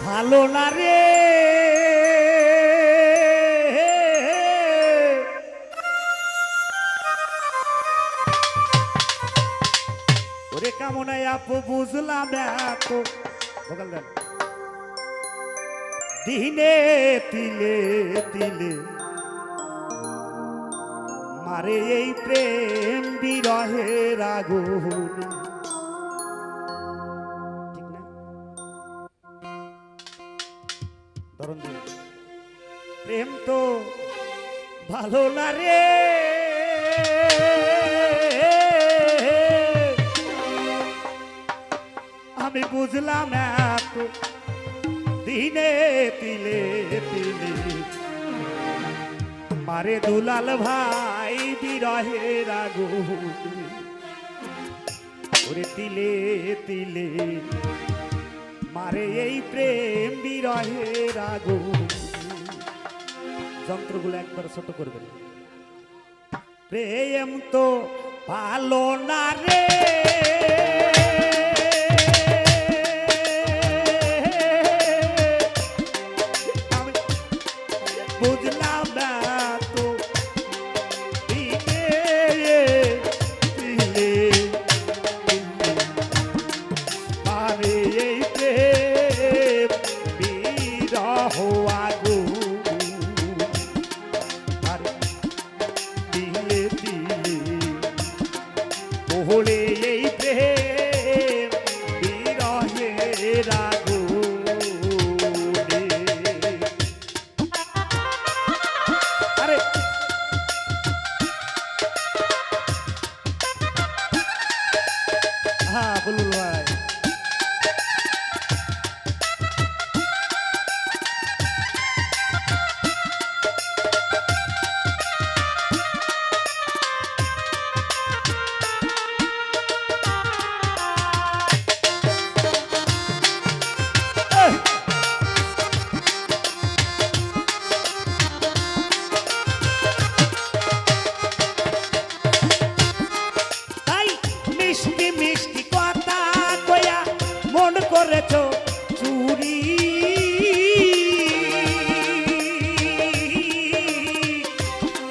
ভালো না রে ওরে কামনায় আপু বুঝলাম এত ভোকাল দেন দিনে তিলে তিলে মারে এই প্রেম বিরহের আগুন ঠিক না ধরুন প্রেম তো ভালো না রে আমি বুঝলাম এত দিনে তিলে তিলে মারে দুলাল ভাই বিরহের আগুন ওরে তিলে তিলে মারে এই প্রেম বিরহের আগুন যন্ত্রগুলো একবার ছোট করবেন প্রেম তো ভালো না রে বুঝলাম না তো দিনে দিলে আরে এই প্রেম বিরহ আগুন আরে দিলে দিলে ওহলে এই প্রেম বিরহের আগুন আরে হ্যাঁ বলুন ভাই তাই মিষ্টি মিষ্টি কথা কয়া মন করেছ চুরি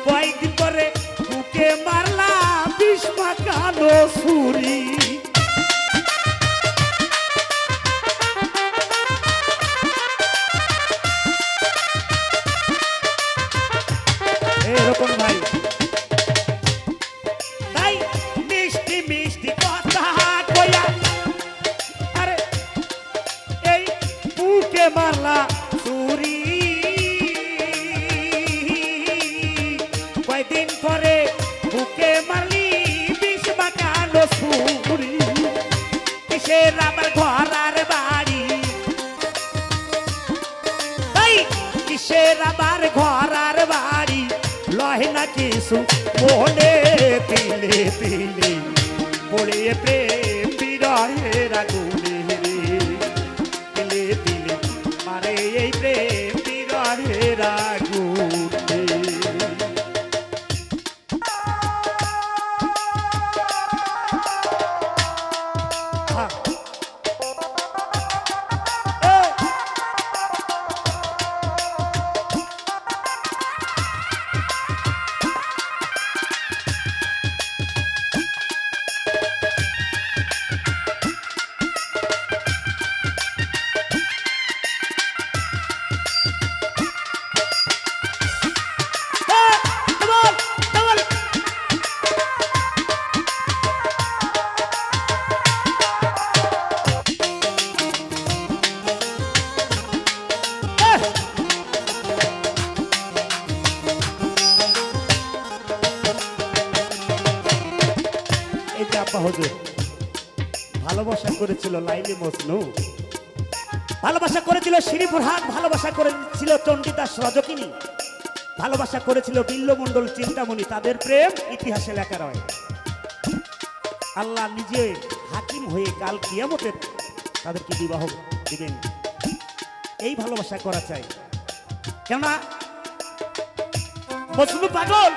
কয়েকদিন পরে বুকে মারলাম বিষ মাখানো ছুরি এরকম ভাই তাই মিষ্টি মিষ্টি কথা কয়া আরে এই বুকে মারলা চুরি কয়দিন পরে বুকে মারলি বিষ মাখানো ছুরি কিসের আমার ঘর আর বাড়ি তাই কিসের আমার ঘর আর বাড়ি লহে না কিছু মনে তিলে তিলে পড়ে প্রেম বিরহের আগুনে রে তিলে তিলে মারে এই প্রেম বিরহের আগুনে হ্যাঁ। হুজুর ভালোবাসা করেছিল লাইলি মজনু ভালোবাসা করেছিল শ্রীপুরহাট ভালোবাসা করেছিল চণ্ডীদাস রজকিনী ভালোবাসা করেছিল বিল্লমণ্ডল চিন্তামণি তাদের প্রেম ইতিহাসে লেখা রয় আল্লাহ নিজে হাকিম হয়ে কাল কিয়ামতে তাদেরকে বিবাহ দিবেন এই ভালোবাসা করা চাই কেননা মজনু পাগল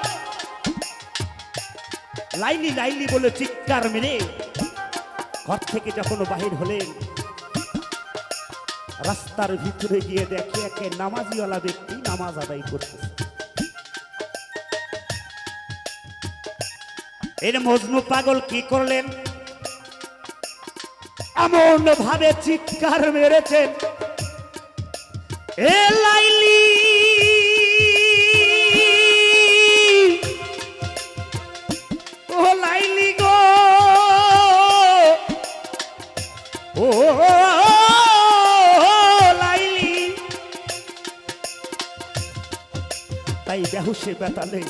লাইলি লাইলি বলে চিৎকার মেরে ঘর থেকে যখন বাহির হলেন রাস্তার ভিতরে গিয়ে দেখে একে নামাজিওয়ালা ব্যক্তি নামাজ আদায় করতেছে। এর মজনু পাগল কি করলেন, এমন ভাবে চিৎকার মেরেছেন, এ লাইলি ও লাইলি গো, ও লাইলি। তাই বেহুশে বেতালে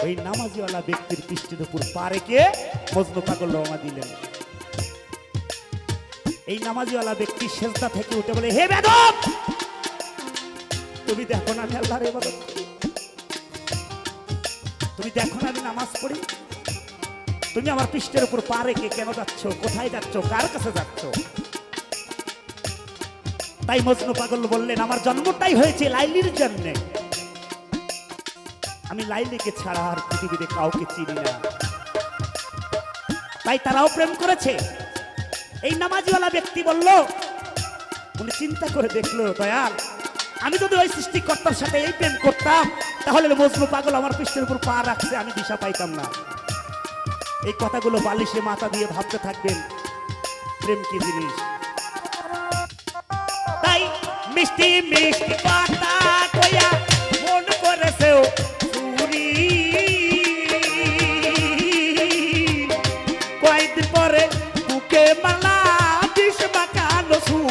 ওই নামাজিওয়ালা ব্যক্তির পৃষ্ঠের উপর পা রেখে মজনু পাগল রওনা দিলেন। এই নামাজিওয়ালা ব্যক্তি সেজদা থেকে উঠে বলে, হে বেদব, তুমি দেখো না আমি আল্লাহর ইবাদত করি, তুমি দেখো না আমি নামাজ পড়ি, তুমি আমার পৃষ্ঠের উপর পা রেখে কেন যাচ্ছ, কোথায় যাচ্ছ, কার কাছে যাচ্ছ? তাই মজনু পাগল বললেন, আমার জন্মটাই হয়েছে লাইলির জন্য, আমি লাইলিকে ছাড়া আর পৃথিবীতে কাউকে চিনি না। তাই তারাও প্রেম করেছে। এই নামাজিওয়ালা ব্যক্তি বলল, উনি চিন্তা করে দেখলো, দয়াল, আমি যদি ওই সৃষ্টিকর্তার সাথে এই প্রেম করতাম তাহলে মজনু পাগল আমার পৃষ্ঠের উপর পা রাখছে, আমি দিশা পাইতাম না। এই কথাগুলো বালিশে মাথা দিয়ে ভাবতে থাকবেন প্রেম কি জিনিস। তাই মিষ্টি মিষ্টি কথা কইয়া মন করেছে চুরি, কয়েকদিন পরে বুকে মালা বিষ মাখানো সুর।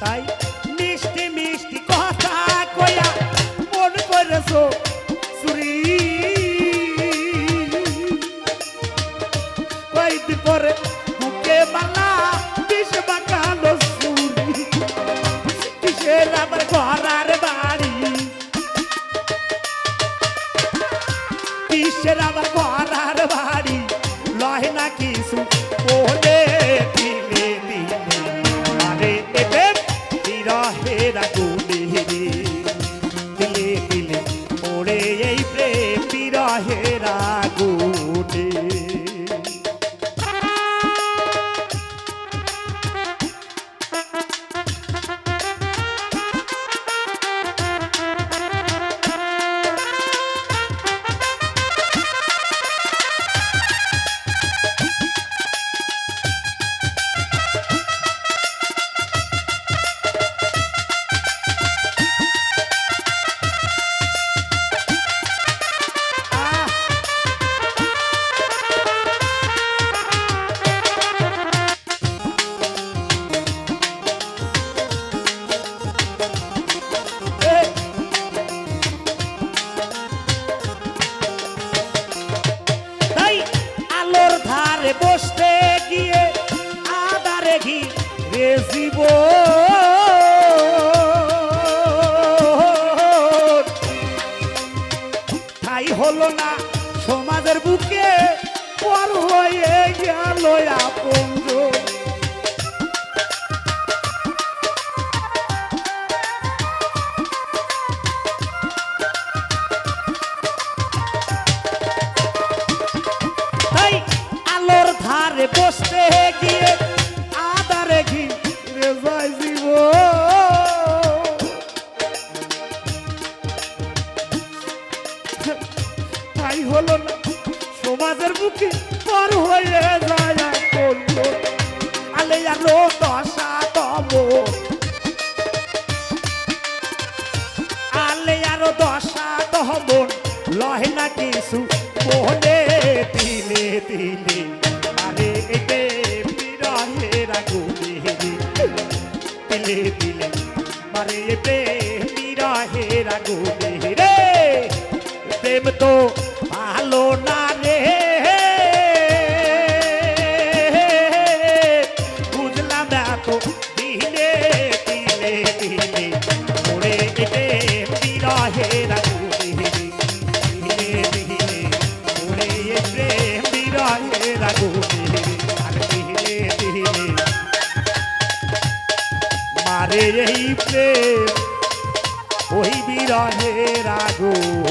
তাই মিষ্টি মিষ্টি কথা কইয়া মন করেছো চুরি, কয়েকদিন পরে বুকে মালা বিষ মাখানো সুরি। কিসের আমার ঘর আর বাড়ি, কিসের আমার ঘর আর বাড়ি, লহে না কিছু বলে দিলে দিলে, আরে এবে বিরহের আগুনে দিলে দিলে ওরে এই প্রেম বিরহের আগুনে। বসতে গিয়ে আদারে ঘি রেজিব, তাই হলো না সমাজের বুকে পর হয়ে গেল আপনজন। ধারে বসতে গিয়ে আদারে ঘি রেজাই জীব, তাই হলো না সমাজের বুকে পর হয়ে যায় আপনজন। আলে আলো দশা তব, আলে আরো দশা তহমন, লহে না কিছু বলে দিলে দিলে, আরে এতে বিরহের আগুনে দিলে দিলে, আরে এতে বিরহের আগুনে রে। প্রেম তো ভালো না রে, বুঝলাম না তো দিলে দিলে দিলে, ওরে এতে বিরহের আগুনে দিলে দিলে, ওরে এতে বিরহের আগুনে, আর দিলে দিলে মারে এই প্রেম ওই বিরহের আগুন